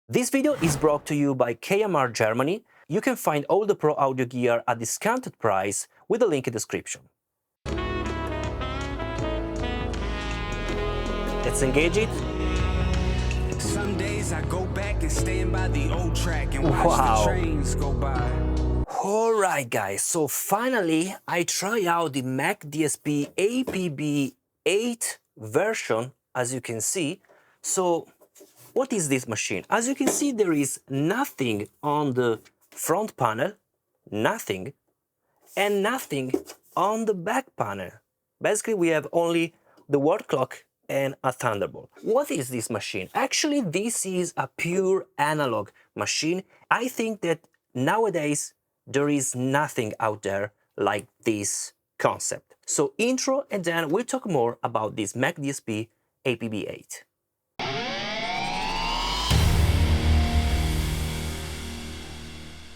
This video is brought to you by KMR Germany. You can find all the pro audio gear at discounted price with the link in the description. Let's engage it. Some days I go back and stand by the old track and watch the trains go by. Alright guys, so finally I try out the McDSP APB-8 version, as you can see. So what is this machine? As you can see, there is nothing on the front panel, nothing, and nothing on the back panel. Basically, we have only the word clock and a Thunderbolt. What is this machine? Actually, this is a pure analog machine. I think that nowadays there is nothing out there like this concept. So intro, and then we'll talk more about this McDSP APB-8.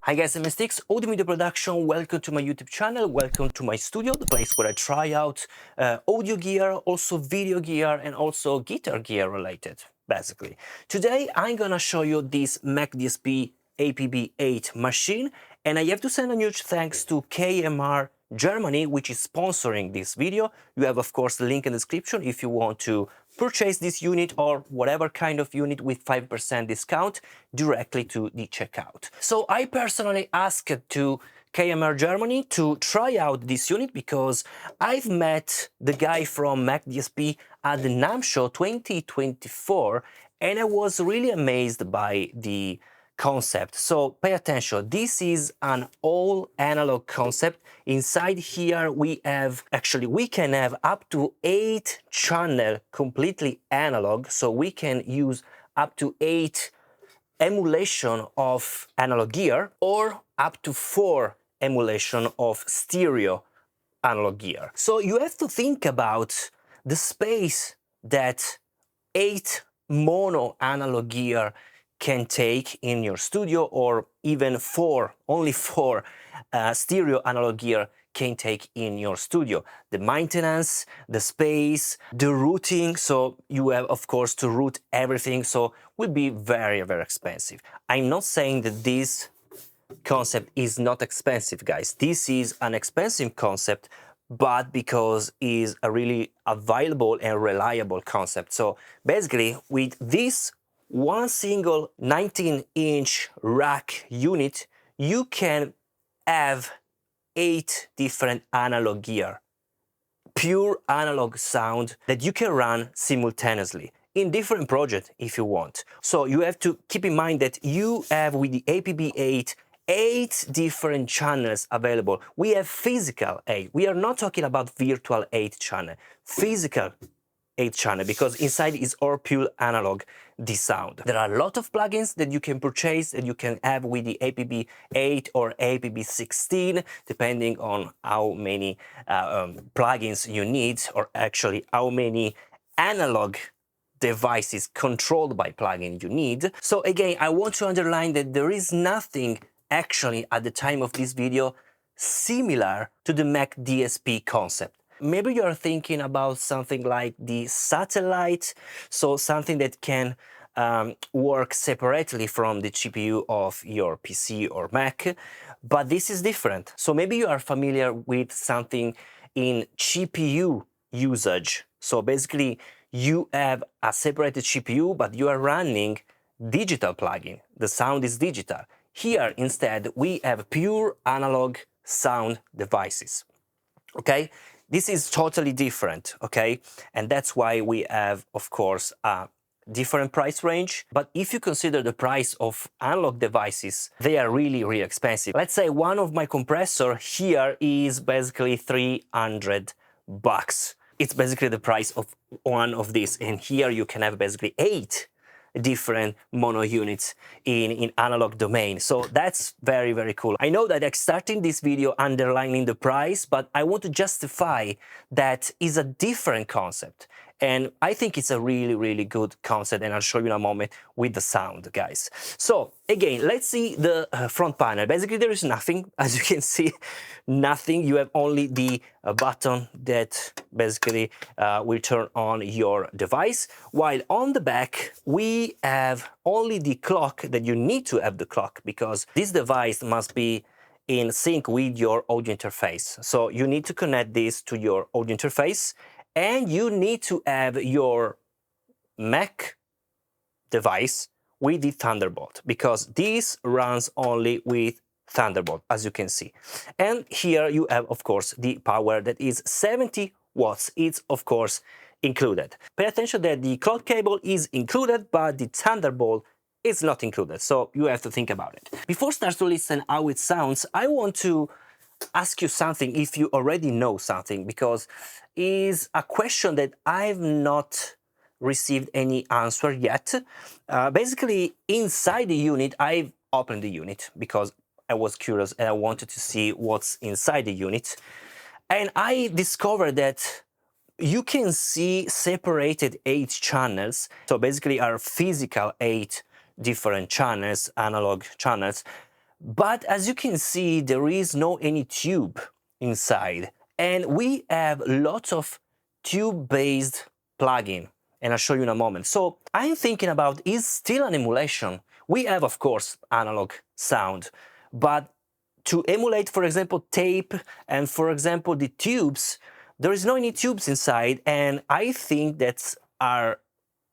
Hi guys, I'm Steex, Audio Media Production. Welcome to my YouTube channel, welcome to my studio, the place where I try out audio gear, also video gear, and also guitar gear related, basically. Today I'm gonna show you this McDSP APB-8 machine, and I have to send a huge thanks to KMR Germany, which is sponsoring this video. You have, of course, the link in the description if you want to purchase this unit or whatever kind of unit with 5% discount directly to the checkout. So I personally asked to KMR Germany to try out this unit because I've met the guy from McDSP at the NAMM Show 2024 and I was really amazed by the concept. So pay attention, this is an all analog concept. Inside here we can have up to 8 channel completely analog, so we can use up to 8 emulation of analog gear or up to 4 emulation of stereo analog gear. So you have to think about the space that 8 mono analog gear can take in your studio, or even only 4 stereo analog gear can take in your studio. The maintenance, the space, the routing, so you have of course to route everything, so will be very, very expensive. I'm not saying that this concept is not expensive, guys. This is an expensive concept, but because it's a really available and reliable concept. So basically with this one single 19-inch rack unit, you can have 8 different analog gear, pure analog sound that you can run simultaneously in different projects if you want. So you have to keep in mind that you have with the APB-8 8 different channels available. We have physical 8. We are not talking about virtual 8 channel, physical 8 channel, because inside is all pure analog, the sound. There are a lot of plugins that you can purchase that you can have with the APB-8 or APB-16, depending on how many plugins you need, or actually how many analog devices controlled by plugin you need. So again, I want to underline that there is nothing actually at the time of this video similar to the McDSP concept. Maybe you're thinking about something like the satellite, so something that can work separately from the GPU of your PC or Mac, but this is different. So maybe you are familiar with something in GPU usage. So basically you have a separated GPU, but you are running digital plugin. The sound is digital. Here instead we have pure analog sound devices, okay? This is totally different, okay? And that's why we have, of course, a different price range. But if you consider the price of analog devices, they are really, really expensive. Let's say one of my compressor here is basically $300. It's basically the price of one of these. And here you can have basically 8 different mono units in analog domain. So that's very, very cool. I know that I'm starting this video underlining the price, but I want to justify that is a different concept. And I think it's a really, really good concept, and I'll show you in a moment with the sound, guys. So again, let's see the front panel. Basically, there is nothing, as you can see, nothing. You have only the button that basically will turn on your device, while on the back, we have only the clock that you need to have the clock, because this device must be in sync with your audio interface. So you need to connect this to your audio interface, and you need to have your Mac device with the Thunderbolt, because this runs only with Thunderbolt, as you can see. And here you have, of course, the power that is 70 watts. It's, of course, included. Pay attention that the clock cable is included, but the Thunderbolt is not included, so you have to think about it. Before start to listen how it sounds, I want to ask you something, if you already know something, because it's a question that I've not received any answer yet. Basically, inside the unit, I've opened the unit because I was curious and I wanted to see what's inside the unit. And I discovered that you can see separated 8 channels. So basically our physical 8 different channels, analog channels. But as you can see, there is no any tube inside. And we have lots of tube-based plugin, and I'll show you in a moment. So I'm thinking about, is still an emulation? We have, of course, analog sound, but to emulate, for example, tape and, for example, the tubes, there is no any tubes inside, and I think that's are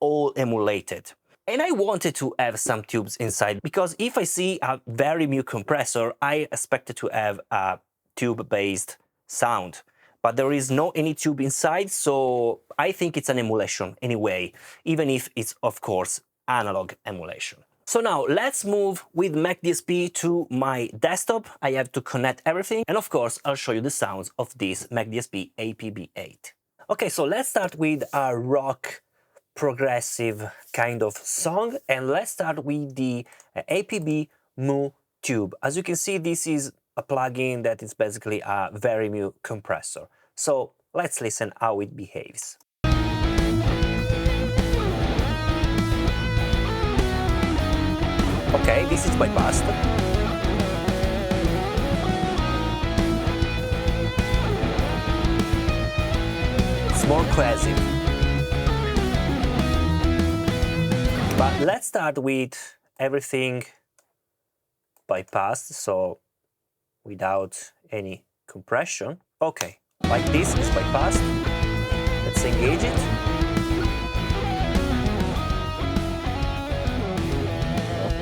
all emulated. And I wanted to have some tubes inside, because if I see a very MU compressor, I expected to have a tube-based sound. But there is no any tube inside, so I think it's an emulation anyway, even if it's, of course, analog emulation. So now let's move with McDSP to my desktop. I have to connect everything, and of course, I'll show you the sounds of this McDSP APB-8. Okay, so let's start with a rock progressive kind of song, and let's start with the APB MOO TUBE. As you can see, this is a plugin that is basically a very MU compressor. So let's listen how it behaves. Okay, this is bypassed. It's more cohesive. But let's start with everything bypassed, so without any compression. Okay, like this is bypassed. Let's engage it.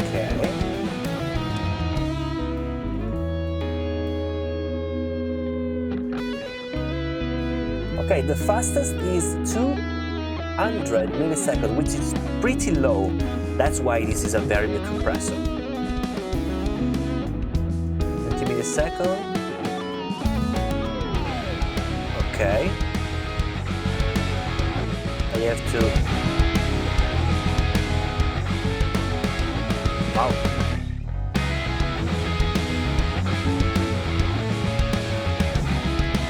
Okay. Okay, the fastest is 200 milliseconds, which is pretty low. That's why this is a very MU compressor. 20 milliseconds. Okay. I have to... Wow.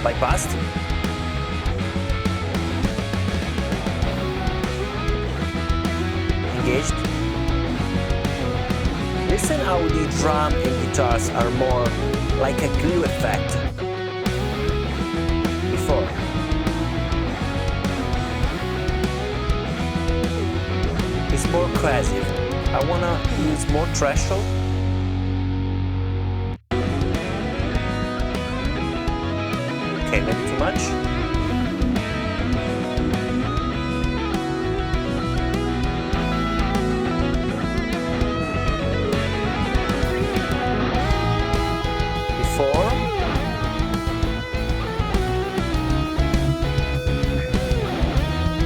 Bypassed. Engaged. Listen how the drum and guitars are more like a glue effect. Before. It's more cohesive. I wanna use more threshold. Okay, maybe too much. Before.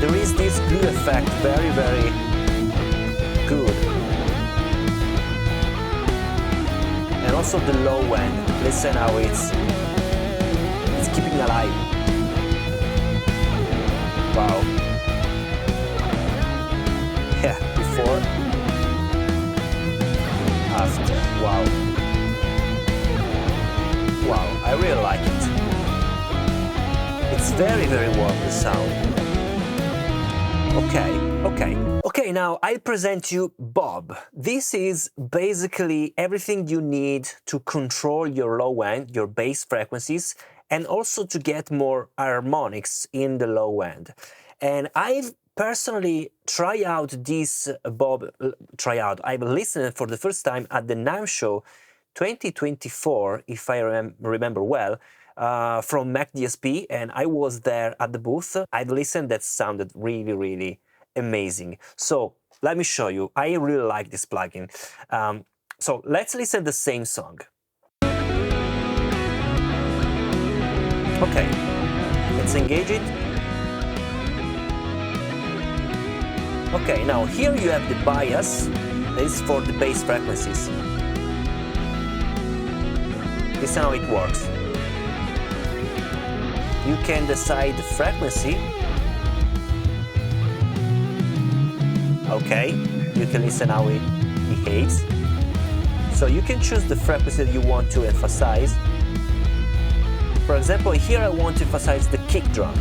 There is this glue effect, very, very good. And also the low end, listen how it's keeping alive. Wow. Yeah, before, after, wow. Wow, I really like it. It's very, very warm, the sound. Okay, now I present you Bob. This is basically everything you need to control your low end, your bass frequencies, and also to get more harmonics in the low end. And I've personally tried out this Bob, I've listened for the first time at the NAMM show 2024, if I remember well, from McDSP, and I was there at the booth. I've listened, that sounded really, really amazing. So let me show you. I really like this plugin. So let's listen the same song. Okay, let's engage it. Okay, now here you have the bias. This is for the bass frequencies. This is how it works. You can decide the frequency. Okay, you can listen how it behaves. So you can choose the frequency that you want to emphasize. For example, here I want to emphasize the kick drum.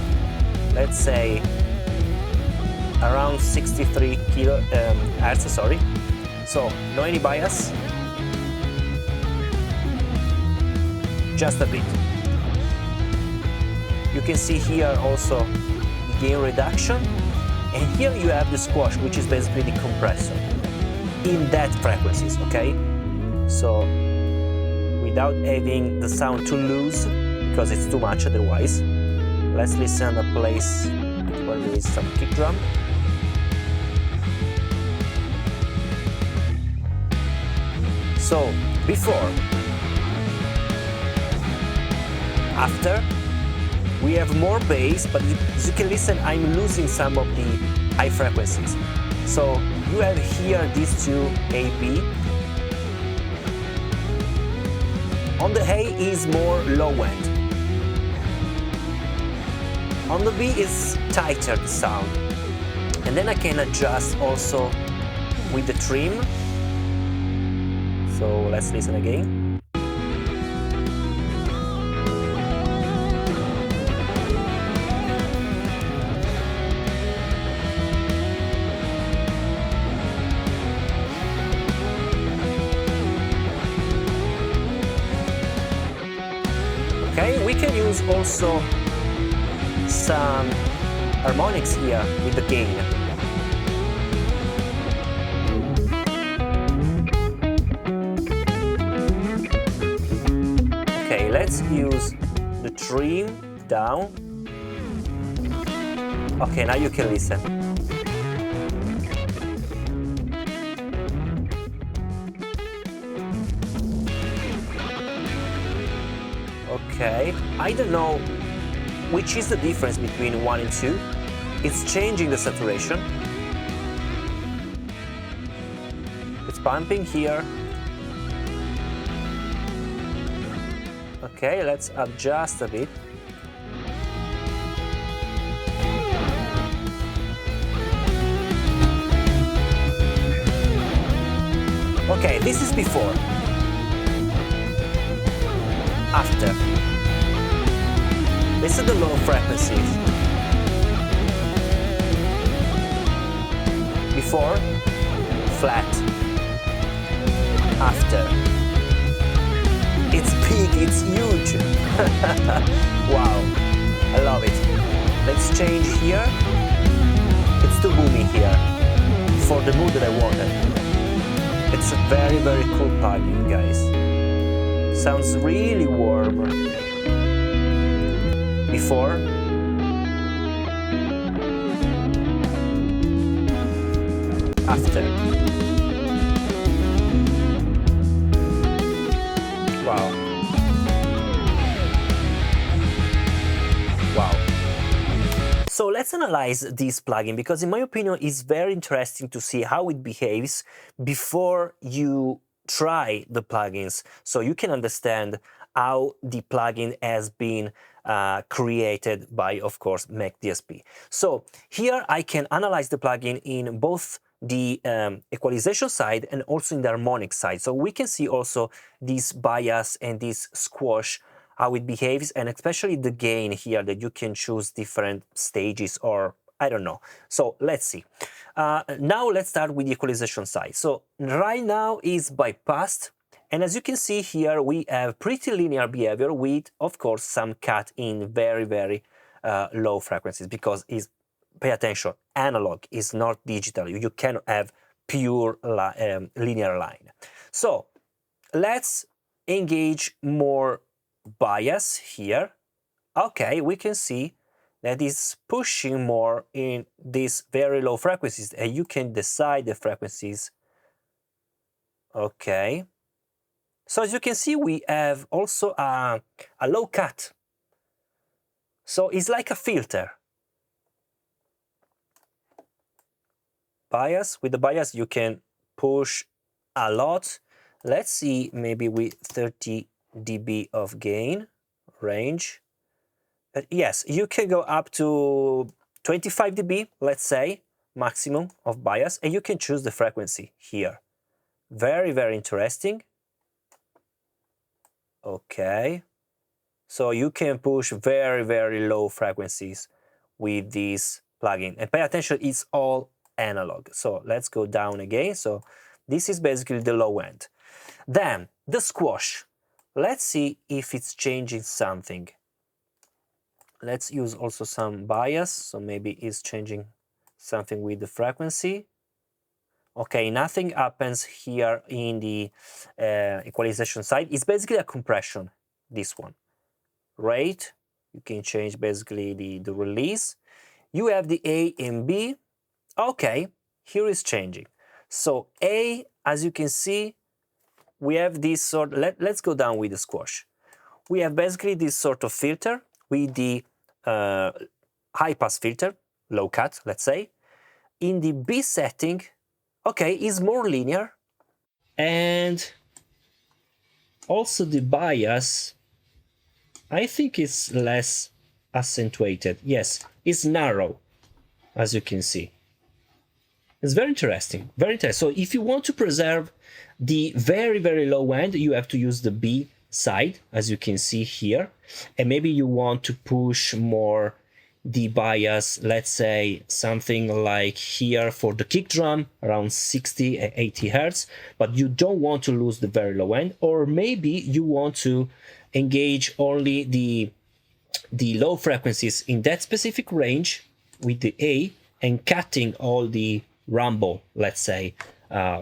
Let's say around 63 kilohertz, sorry. So no any bias. Just a bit. You can see here also the gain reduction, and here you have the squash, which is basically the compressor in that frequencies, okay? So without having the sound too loose, because it's too much otherwise. Let's listen a place where there is some kick drum. So before, after, we have more bass, but as you can listen, I'm losing some of the high frequencies. So you have here these two A-B. On the A is more low end. On the B is tighter the sound. And then I can adjust also with the trim. So let's listen again. Okay, we can use also some harmonics here with the gain. Okay, let's use the trim down. Okay, now you can listen. Okay, I don't know which is the difference between 1 and 2. It's changing the saturation. It's pumping here. Okay, let's adjust a bit. Okay, this is before. After. Listen to the low frequencies. Before, flat. After. It's big, it's huge. Wow, I love it. Let's change here. It's too boomy here for the mood that I wanted. It's a very, very cool plugin, guys. Sounds really warm. Before. After. Wow. Wow. So let's analyze this plugin, because in my opinion it's very interesting to see how it behaves before you try the plugins, so you can understand how the plugin has been created by, of course, McDSP. So here I can analyze the plugin in both the equalization side and also in the harmonic side. So we can see also this bias and this squash, how it behaves, and especially the gain here, that you can choose different stages or I don't know. So let's see. Now let's start with the equalization side. So right now is bypassed. And as you can see here, we have pretty linear behavior with, of course, some cut in very, very low frequencies, because pay attention, analog is not digital. You cannot have pure linear line. So let's engage more bias here. Okay, we can see that is pushing more in these very low frequencies, and you can decide the frequencies. Okay. So as you can see, we have also a low cut. So it's like a filter. Bias, with the bias you can push a lot. Let's see, maybe with 30 dB of gain range. Yes, you can go up to 25 dB, let's say, maximum of bias, and you can choose the frequency here. Very, very interesting. Okay, so you can push very, very low frequencies with this plugin. And pay attention, it's all analog. So let's go down again. So this is basically the low end. Then the squash. Let's see if it's changing something. Let's use also some bias. So maybe it's changing something with the frequency. Okay, nothing happens here in the equalization side. It's basically a compression, this one. Rate, you can change basically the release. You have the A and B. Okay, here is changing. So A, as you can see, we have this sort, let's go down with the squash. We have basically this sort of filter with the high pass filter, low cut, let's say. In the B setting, okay, is more linear, and also the bias, I think it's less accentuated. Yes, it's narrow, as you can see. It's very interesting, very interesting. So if you want to preserve the very, very low end, you have to use the B side, as you can see here, and maybe you want to push more the bias, let's say something like here for the kick drum, around 60 and 80 hertz, but you don't want to lose the very low end. Or maybe you want to engage only the low frequencies in that specific range with the A, and cutting all the rumble, let's say,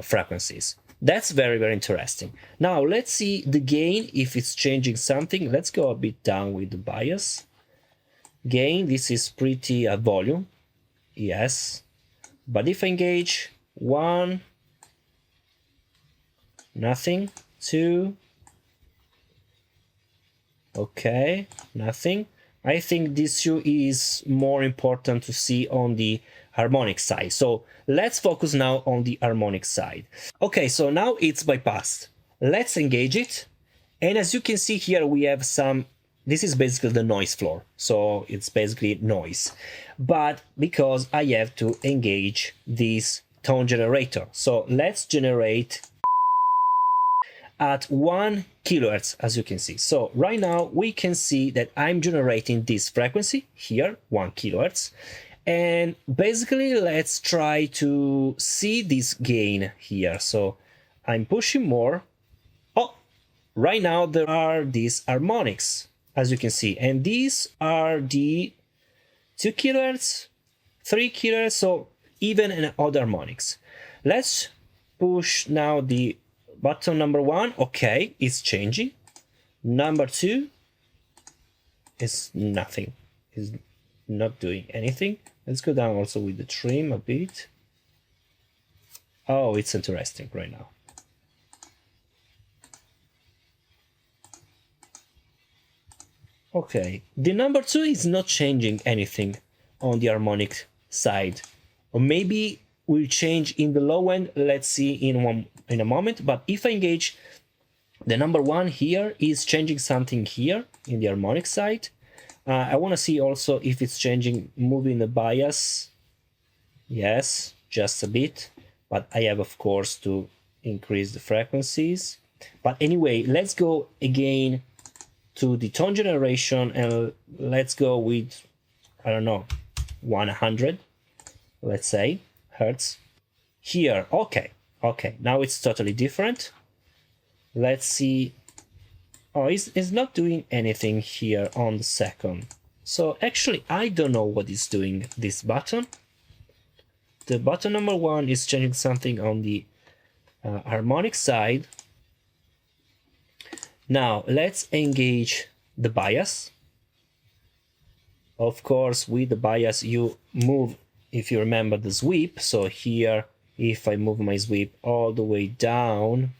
frequencies. That's very, very interesting. Now let's see the gain, if it's changing something. Let's go a bit down with the bias. Gain, this is pretty volume, yes, but if I engage 1, nothing, 2, okay, nothing. I think this issue is more important to see on the harmonic side. So let's focus now on the harmonic side. Okay, so now it's bypassed. Let's engage it. And as you can see here, we have some, this is basically the noise floor. So it's basically noise. But because I have to engage this tone generator. So let's generate at 1 kilohertz, as you can see. So right now we can see that I'm generating this frequency here, 1 kilohertz. And basically let's try to see this gain here. So I'm pushing more. Oh, right now there are these harmonics, as you can see. And these are the 2 kilohertz, 3 kilohertz, so even and odd harmonics. Let's push now the button number 1. Okay, it's changing. Number 2 is nothing. It's not doing anything. Let's go down also with the trim a bit. Oh, it's interesting right now. Okay, the number 2 is not changing anything on the harmonic side. Or maybe will change in the low end. Let's see in a moment. But if I engage the number 1 here, is changing something here in the harmonic side. I want to see also if it's changing, moving the bias. Yes, just a bit. But I have, of course, to increase the frequencies. But anyway, let's go again to the tone generation, and let's go with, I don't know, 100. let's say, hertz. Here, okay, now it's totally different. Let's see. Oh, it's not doing anything here on the second. So actually, I don't know what is doing this button. The button number 1 is changing something on the harmonic side. Now let's engage the bias. Of course, with the bias you move, if you remember, the sweep. So here, if I move my sweep all the way down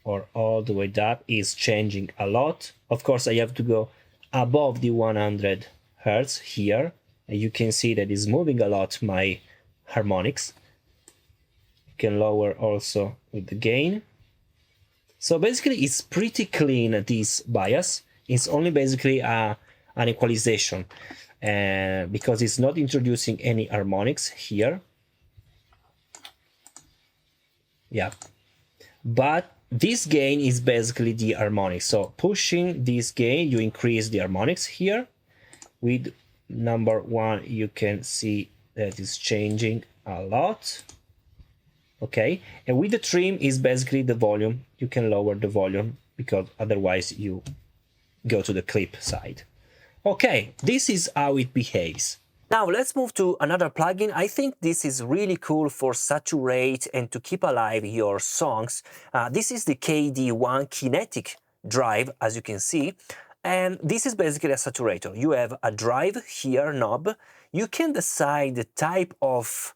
or all the way up, is changing a lot. Of course, I have to go above the 100 Hertz here. And you can see that it's moving a lot my harmonics. You can lower also with the gain. So basically it's pretty clean, this bias. It's only basically an equalization because it's not introducing any harmonics here. Yeah, but this gain is basically the harmonics. So pushing this gain, you increase the harmonics here. With number 1, you can see that it's changing a lot. Okay, and with the trim is basically the volume. You can lower the volume because otherwise you go to the clip side. Okay, this is how it behaves. Now let's move to another plugin. I think this is really cool for saturate and to keep alive your songs. This is the KD1 Kinetic drive, as you can see. And this is basically a saturator. You have a drive here, knob. You can decide the type of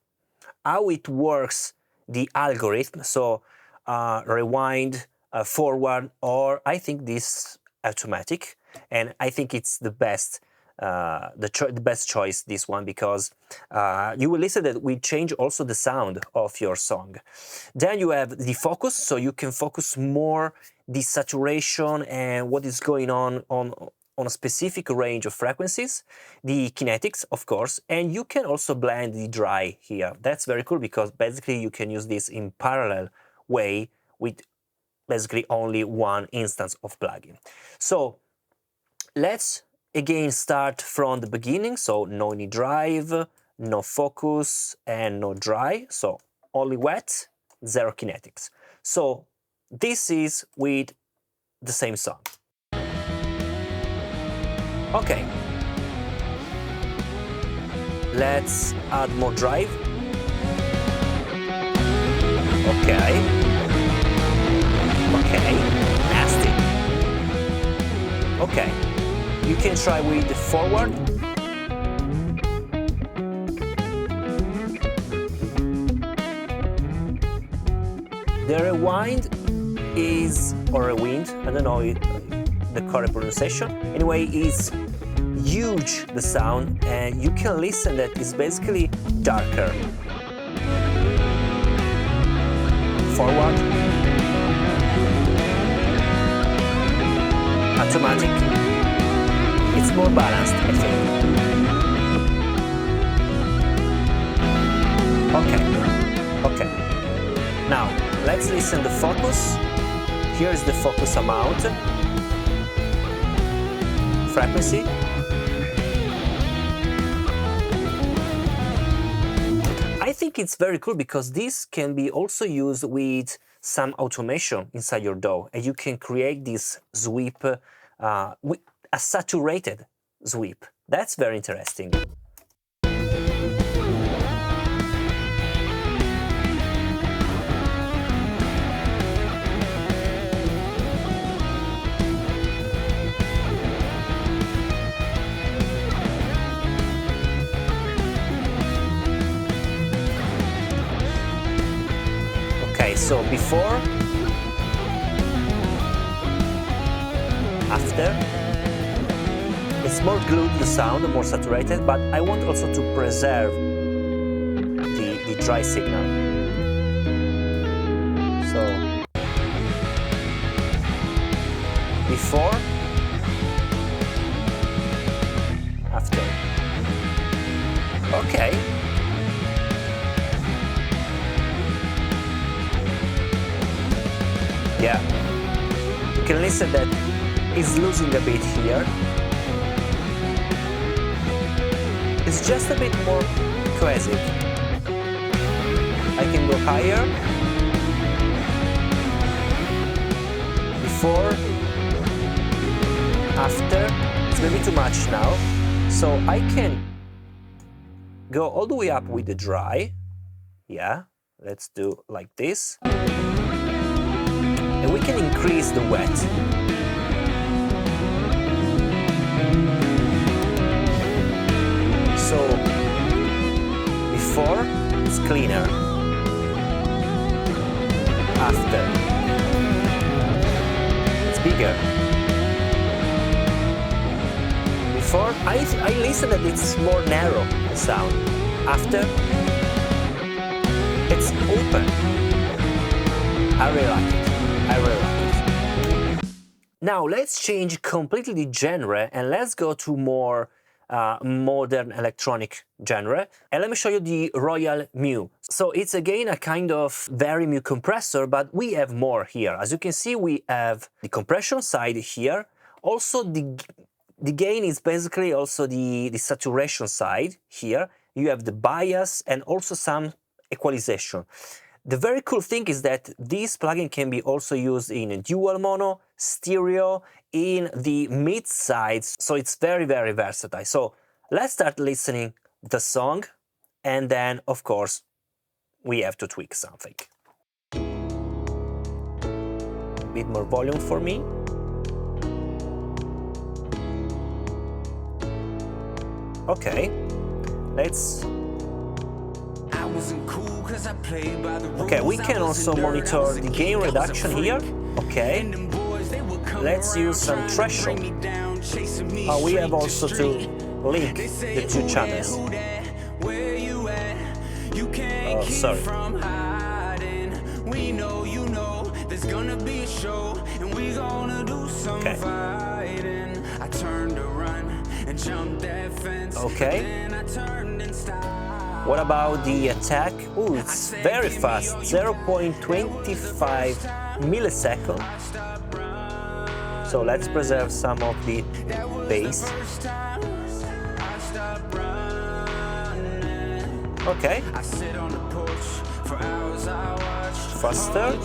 how it works, the algorithm. So rewind, forward, or I think this automatic. And I think it's the best, the best choice, this one, because you will listen that we change also the sound of your song. Then you have the focus, so you can focus more the saturation and what is going on a specific range of frequencies. The kinetics, of course, and you can also blend the dry here. That's very cool because basically you can use this in parallel way with basically only one instance of plugin. So let's again start from the beginning. So no any drive, no focus, and no dry. So only wet, zero kinetics. So this is with the same song. Okay. Let's add more drive. Okay. Okay. Nasty. Okay. You can try with the forward. The rewind is, or rewind, I don't know the correct pronunciation. Anyway, is huge, the sound, and you can listen that it's basically darker. Forward. Automatic. It's more balanced, I think. Okay. Now, let's listen the focus. Here is the focus amount. Frequency. I think it's very cool because this can be also used with some automation inside your DAW, and you can create this sweep with a saturated sweep. That's very interesting. So before, after, it's more glued, the sound, more saturated, but I want also to preserve the dry signal. So, before, after. Okay. Yeah, you can listen that it's losing a bit here. It's just a bit more cohesive. I can go higher, before, after. It's gonna be too much now, so I can go all the way up with the dry. Yeah, let's do like this, and we can increase the wet. So before, it's cleaner. After, it's bigger. Before, I listen that it's more narrow, the sound. After, it's open. I really like it. I really like it. Now let's change completely the genre and let's go to more modern electronic genre, and let me show you the Royal MU. So it's again a kind of very MU compressor, but we have more here. As you can see, we have the compression side here. Also the gain is basically also the saturation side here. You have the bias and also some equalization. The very cool thing is that this plugin can be also used in dual mono, stereo, in the mid sides, so it's very, very versatile. So let's start listening the song, and then of course we have to tweak something. A bit more volume for me. Okay, let's. Okay, we can also monitor the gain reduction here. Okay, let's use some threshold. We have also to link the two channels. Oh, sorry. Okay. Okay. What about the attack? Oh, it's very fast, 0.25 milliseconds. So let's preserve some of the bass. Okay. Faster.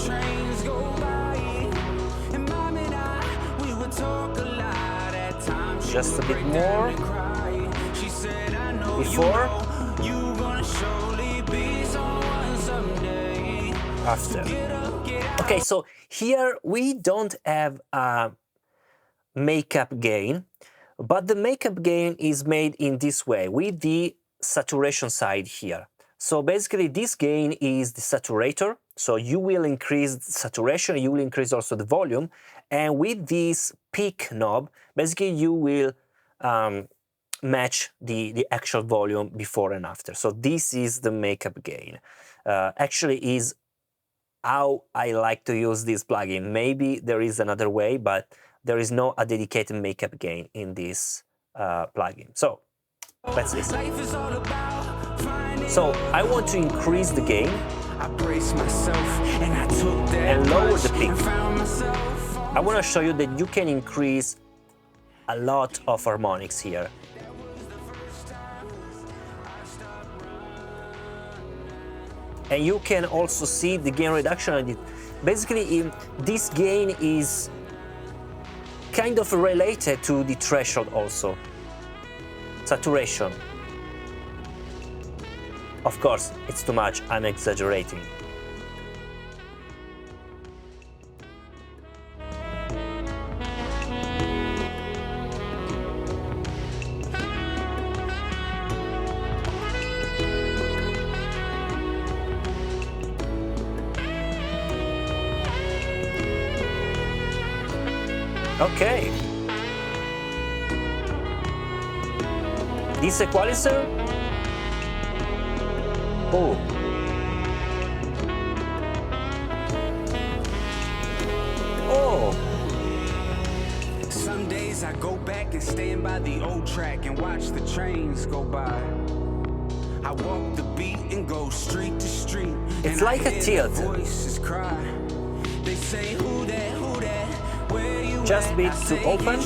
Just a bit more. Before. After. Okay, so here we don't have a makeup gain, but the makeup gain is made in this way with the saturation side here. So basically this gain is the saturator, so you will increase the saturation, you will increase also the volume, and with this peak knob basically you will match the actual volume before and after. So this is the makeup gain. Actually is how I like to use this plugin. Maybe there is another way, but there is no a dedicated makeup gain in this plugin. So let's listen. So I want to increase the gain and lower the peak. I want to show you that you can increase a lot of harmonics here. And you can also see the gain reduction on it. Basically, this gain is kind of related to the threshold also. Saturation. Of course, it's too much, I'm exaggerating. Okay. This equalizer. Oh. Oh. Some days I go back and stand by the old track and watch the trains go by. I walk the beat and go street to street. It's like a tilt. Voices cry. They say who that, where you just bit to open.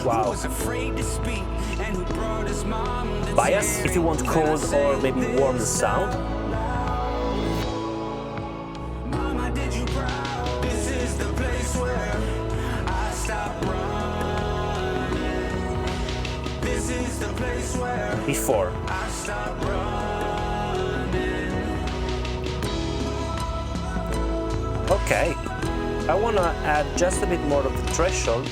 Wow. Was afraid to speak and who brought his mom to Bias, if you want cold or maybe warm the sound. Mama, did you cry? This is the place where I stop running. This is the place where Before. I stop running. Okay, I want to add just a bit more of the threshold.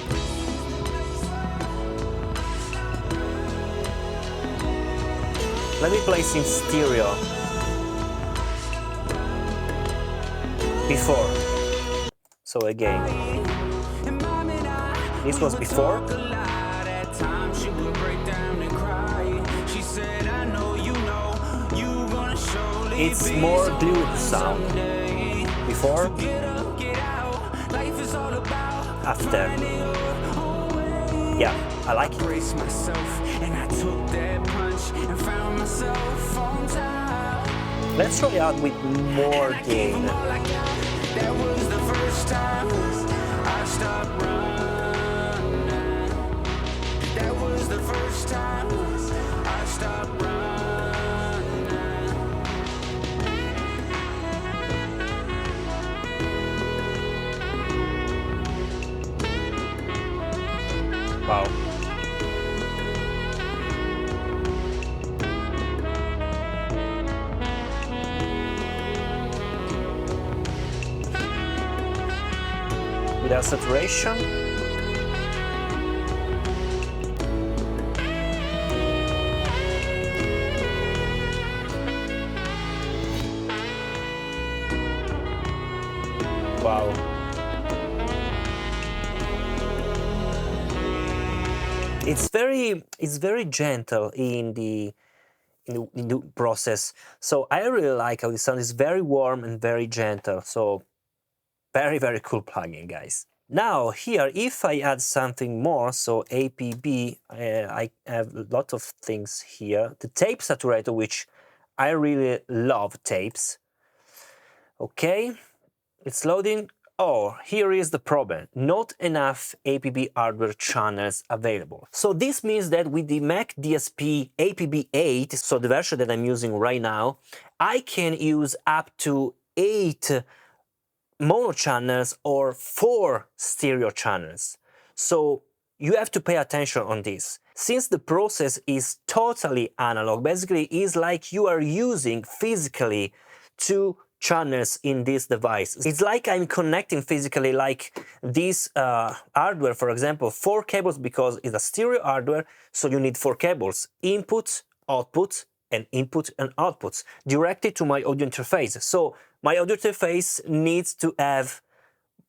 Let me place in stereo. Before. So again. This was before. It's more glued sound. Before. After. Yeah, I like it. Let's try out with more gain. That was the first time I stopped running. That was the first time I stopped running. Wow. Without saturation. Wow. It's very gentle in the process. So I really like how the sound is very warm and very gentle. So very cool plugin, guys. Now here, if I add something more, so APB, I have a lot of things here. The tape saturator, which I really love tapes. Okay, it's loading. Oh, here is the problem. Not enough APB hardware channels available. So this means that with the McDSP APB-8, so the version that I'm using right now, I can use up to 8 mono channels or 4 stereo channels. So you have to pay attention on this. Since the process is totally analog, basically it's like you are using physically 2 channels in this device. It's like I'm connecting physically, like this hardware, for example, 4 cables, because it's a stereo hardware, so you need 4 cables, input, output, and input and outputs directly to my audio interface. So my audio interface needs to have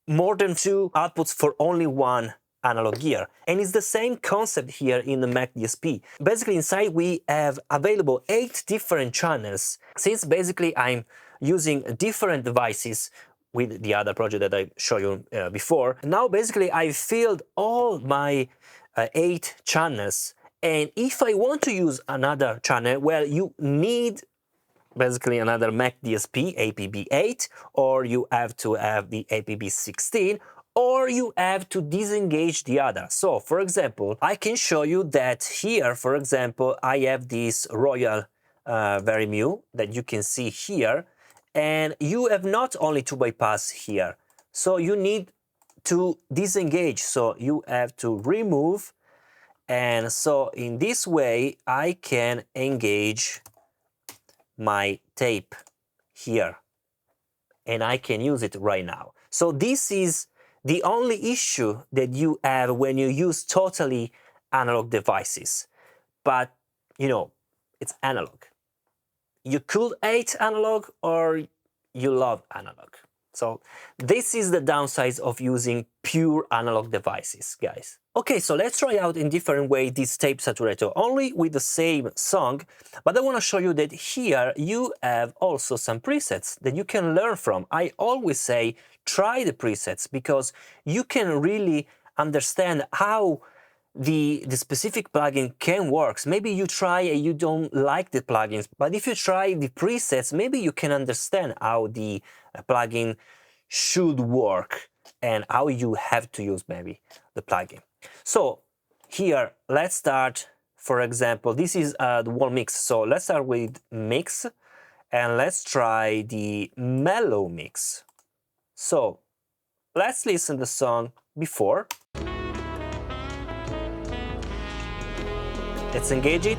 more than 2 outputs for only 1 analog gear. And it's the same concept here in the McDSP. Basically inside we have available 8 different channels. Since basically I'm using different devices with the other project that I showed you before, now basically I filled all my 8 channels. And if I want to use another channel, well, you need basically another McDSP APB-8, or you have to have the APB-16, or you have to disengage the other. So, for example, I can show you that here, for example, I have this Royal MU that you can see here, and you have not only to bypass here, so you need to disengage, so you have to remove. And so in this way, I can engage my tape here, and I can use it right now. So this is the only issue that you have when you use totally analog devices. But, you know, it's analog. You could hate analog or you love analog. So this is the downside of using pure analog devices, guys. Okay, so let's try out in different way this tape saturator, only with the same song, but I want to show you that here you have also some presets that you can learn from. I always say try the presets, because you can really understand how the specific plugin can work. Maybe you try and you don't like the plugins, but if you try the presets, maybe you can understand how the plugin should work and how you have to use maybe the plugin. So Here, let's start, for example, this is the whole mix. So let's start with mix, and let's try the mellow mix. So let's listen the song before. Let's engage it.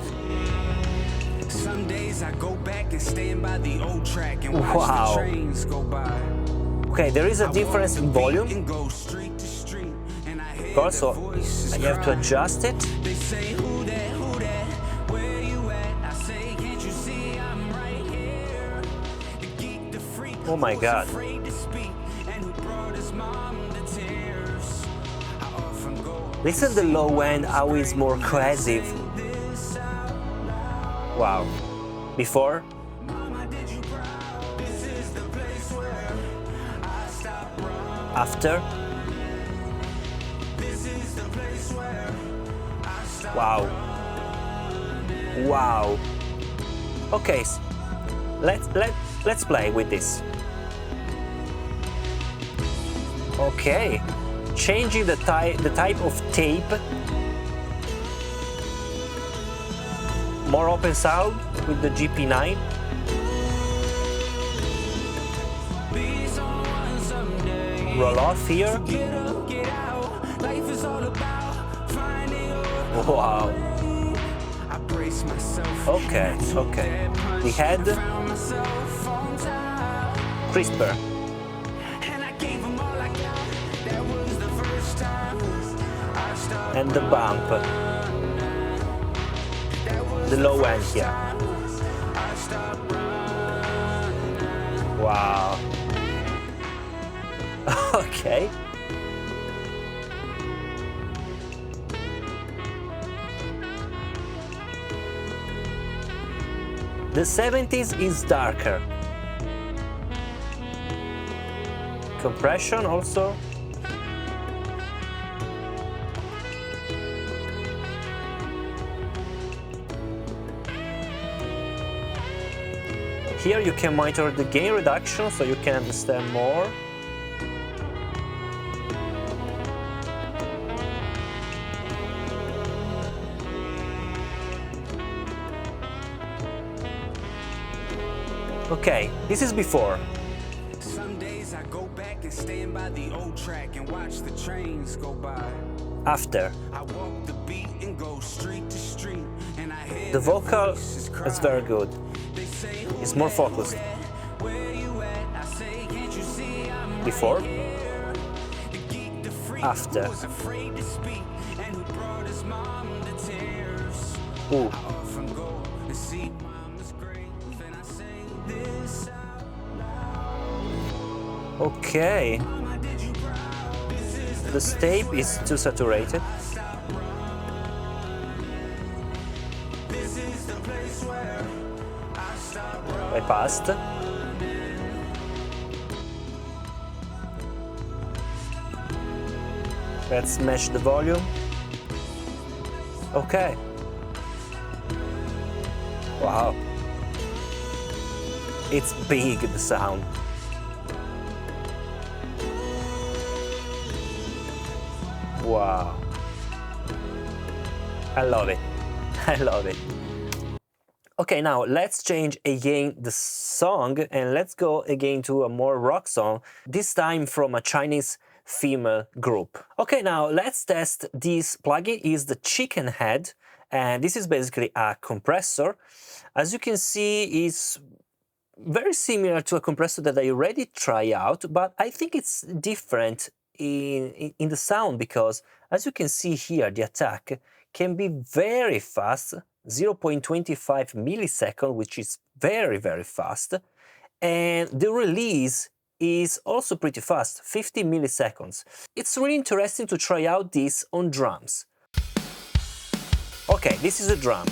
Some days I go back and stand by the old track and watch Wow. the trains go by. Okay, there is a difference in volume. And go street to street, and I hear Also, the voices I have to cry. adjust it. They say, who that, where you at? I say, can't you see I'm right here? The geek, the freak, Oh my who was God. afraid to speak, and who brought his mom to tears. I often go Listen the low end, how it's more cohesive. this out loud. Wow. Before, Mama, did you cry? This is the place where I stop running. after. This is the place where I stop Wow. Wow. Okay, let's play with this. Okay, changing the type of tape. More open sound with the GP9. Be someone someday. Roll off here. Get up, get out. Life is all about finding your Wow. way. I brace myself. Okay, okay. The head, Found myself on top. crisper. And I gave 'em all I got. That was the first time I stopped. And the bump. The low end here. I stopped running. Wow. Okay. The 70s is darker. Compression also. Here you can monitor the gain reduction so you can understand more. Okay, this is before. Some days I go back and stand by the old track and watch the trains go by. After. I walk the beat and go street to street, and I hear The vocal voices cry. is very good. They say, who It's more that, focused. where you at? I say, can't you see I'm Before. right here? The geek, the freak, After. who was afraid to speak, and who brought his mom to tears. Ooh. I often go and see mama's grave, and I sing this out loud. Okay. Mama, did you cry? This is the The tape is too saturated. stop running. This is the place where I stop running. I passed. Let's match the volume. Okay. Wow. It's big, the sound. Wow. I love it. I love it. Okay, now let's change again the song and let's go again to a more rock song, this time from a Chinese female group. Okay, now let's test this plugin. Is the CHICKENHEAD, and this is basically a compressor. As you can see, it's very similar to a compressor that I already tried out, but I think it's different in the sound because, as you can see here, the attack can be very fast, 0.25 milliseconds, which is very, very fast. And the release is also pretty fast, 50 milliseconds. It's really interesting to try out this on drums. Okay, this is a drum.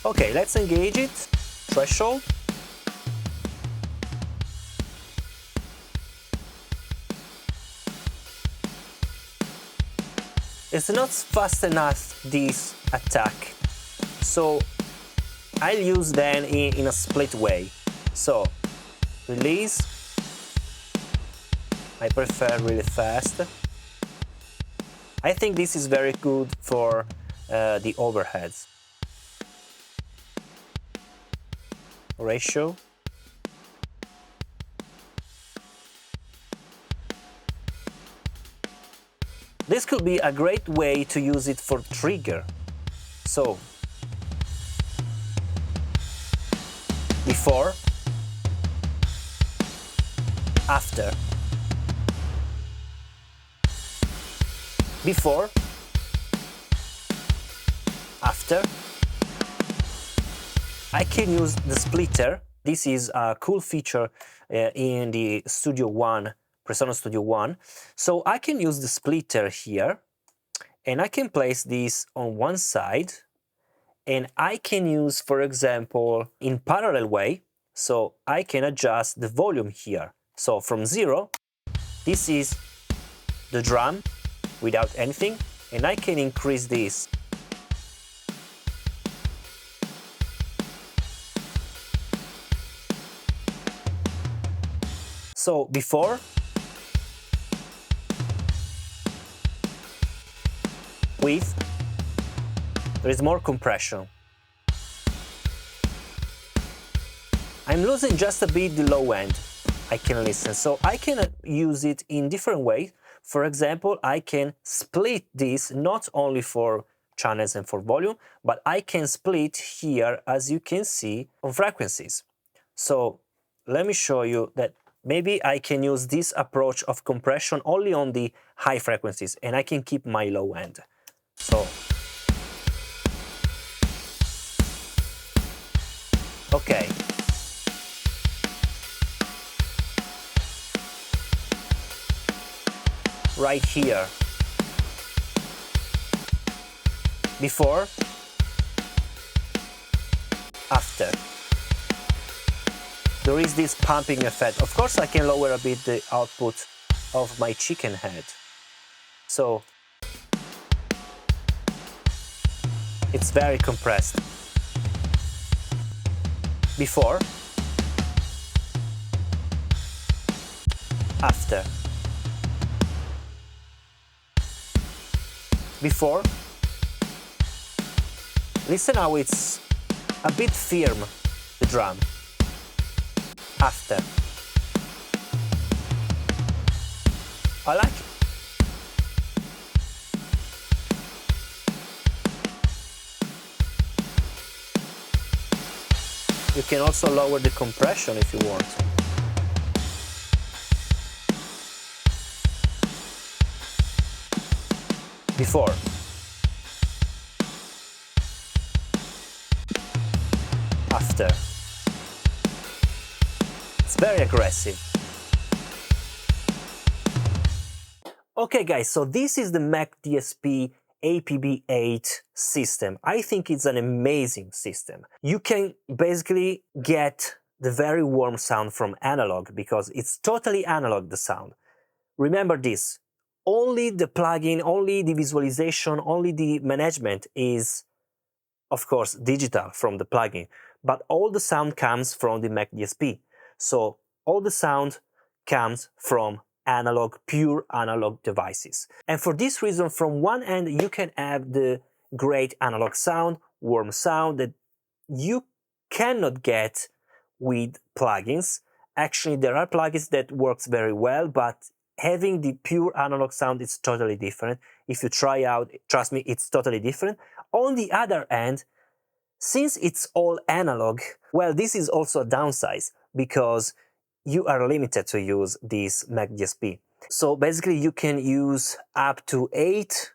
Okay, let's engage it. Threshold. It's not fast enough, this attack, so I'll use then in a split way. So, release, I prefer really fast. I think this is very good for the overheads. Ratio. This could be a great way to use it for trigger. So, before, after, before, after. I can use the splitter. This is a cool feature in the Studio One, Presonus Studio One. So I can use the splitter here, and I can place this on one side, and I can use, for example, in parallel way, so I can adjust the volume here. So from 0, this is the drum without anything, and I can increase this. So before, with, there is more compression. I'm losing just a bit the low end. I can listen, so I can use it in different ways. For example, I can split this not only for channels and for volume, but I can split here, as you can see, on frequencies. So let me show you that maybe I can use this approach of compression only on the high frequencies, and I can keep my low end. So, okay. Right here. Before, after. There is this pumping effect. Of course, I can lower a bit the output of my chicken head. So, it's very compressed. Before, after. Before, listen how it's a bit firm, the drum. After. I like it. You can also lower the compression if you want. Before. After. It's very aggressive. Okay guys, so this is the McDSP APB-8 system. I think it's an amazing system. You can basically get the very warm sound from analog because it's totally analog, the sound. Remember this, only the plugin, only the visualization, only the management is, of course, digital from the plugin, but all the sound comes from the McDSP. So all the sound comes from analog, pure analog devices. And for this reason, from one end, you can have the great analog sound, warm sound that you cannot get with plugins. Actually, there are plugins that works very well, but having the pure analog sound is totally different. If you try out, trust me, it's totally different. On the other hand, since it's all analog, well, this is also a downside because you are limited to use this McDSP. So basically you can use up to 8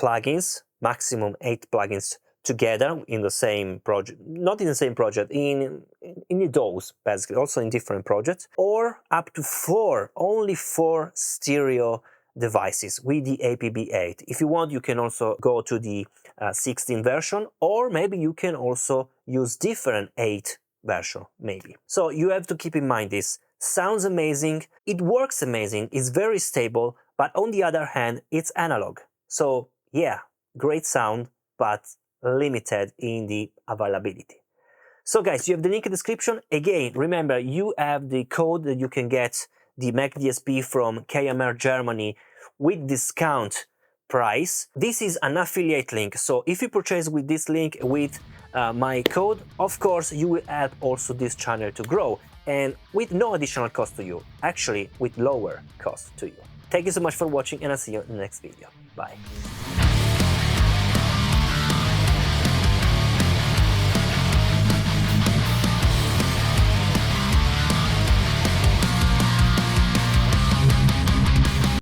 plugins, maximum 8 plugins together in the same project, not in the same project, in the DAWs, basically, also in different projects, or up to 4, only 4 stereo devices with the APB-8. If you want, you can also go to the 16 version, or maybe you can also use different 8 version, maybe. So you have to keep in mind this. Sounds amazing, it works amazing, it's very stable, but on the other hand, it's analog. So yeah, great sound, but limited in the availability. So guys, you have the link in the description. Again, remember, you have the code that you can get the McDSP from KMR Germany with discount price. This is an affiliate link, so if you purchase with this link with my code, of course you will help also this channel to grow, and with no additional cost to you, actually with lower cost to you. Thank you so much for watching, and I'll see you in the next video. Bye.